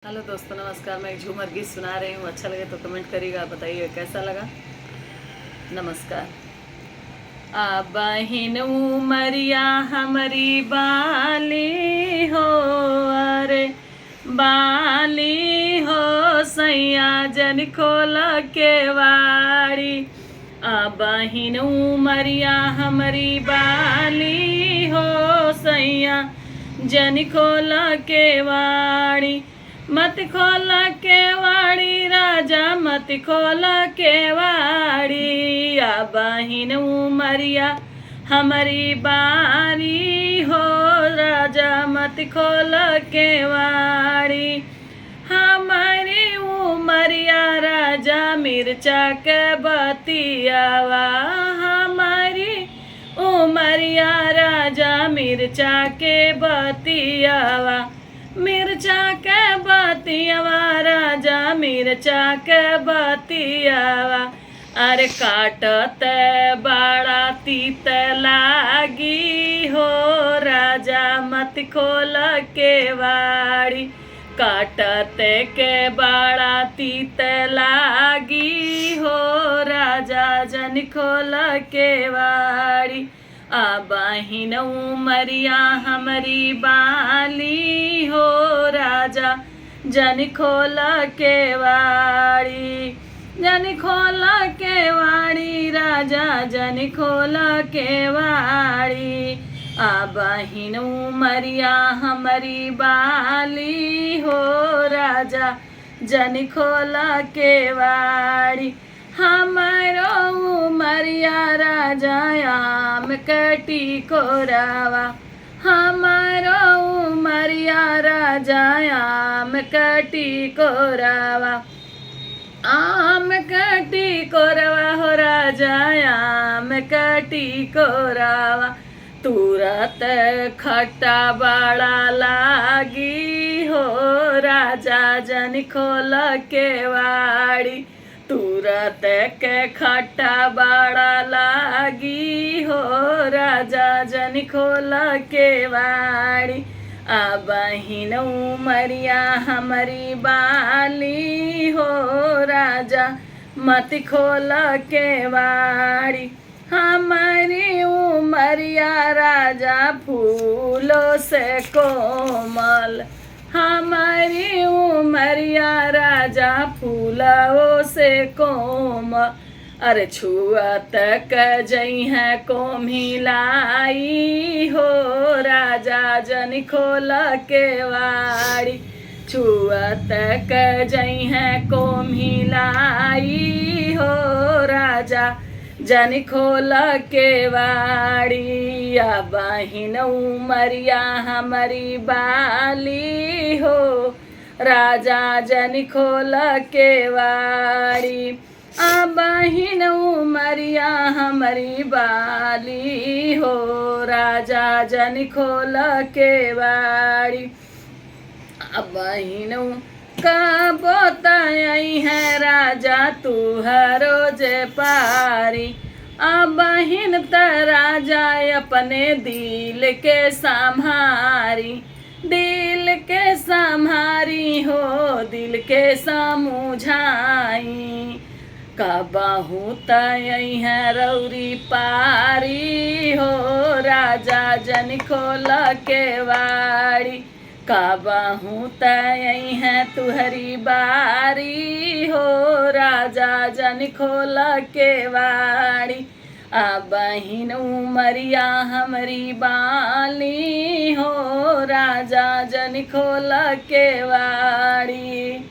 Hello दोस्तों, नमस्कार। मैं एक झूमर गीत सुना रही हूँ। अच्छा लगे तो कमेंट करिएगा, बताइए कैसा लगा। नमस्कार। आ बहिन उमरिया हमारी बाली हो, अरे बाली हो, सैया जन खोल के वाड़ी। आ बहिन उमरिया हमारी बाली हो, सैया जन खोल के वाड़ी। मत खोल के वाड़ी राजा, मत खोल के वाड़ी। आ बहिन उमरिया हमारी बारी हो, राजा मत खोल के वाड़ी। हमारी उमरिया राजा मिर्चा के बतियावा, हमारी उमरिया राजा मिर्चा के बतियावा। मिर्चा के बतियावा राजा मिर्चा के बतियावा। अरे काटत बड़ा तीत लागी हो, राजा मत खोल के वाड़ी। काटत के बड़ा तीत लागी हो, राजा जन खोल के वाड़ी। आ बहिन उमरिया हमारी बाली हो, राजा जन खोल के वाड़ी। जन खोल के वाड़ी राजा, जन खोल के वाड़ी। आ बहिन उमरिया हमारी बाली हो, राजा जन खोल के वाड़ी। हमारो उमरिया राजा आम कटी कोरावा, हमारो उमरिया राजा आम कटी कोरावा। आम कटी कोरावा हो राजा, आम कटी कोरावा। तुरत खट्टा बड़ा लागी हो, राजा जन खोल के वाड़ी। तुरत के खट्टा बड़ा लागी हो, राजा जन खोल के वाड़ी। आ बहिन उमरिया हमारी बाली हो, राजा मत खोल के वाड़ी। हमारी उमरिया राजा फूलों से कोमल, हमारी उमरिया राजा फूलों से कोमल। अरे छुअत जई है को मिलाई हो, राजा जन खोल के वाड़ी। छुअत जई है को मिलाई हो, राजा जन खोल के वाड़ी। आ बहिन उमरिया हमारी बाली हो, राजा जन खोल के वाड़ी। आ बहिन उमरिया हमारी बाली हो, राजा जन खोल के वाड़ी। आ बहिन कब बताई है राजा तू हरो जे पारी। आ बहिन त राजा अपने दिल के संभारी, दिल के संभारी हो, दिल के समझाई। कबहू तई है रौरी पारी हो, राजा जन खोल के वाड़ी। कबहू तई है तुहरी बारी हो, राजा जन खोल के वाड़ी। आ बहिन उमरिया हमारी बाली हो, राजा जन खोल के वाड़ी।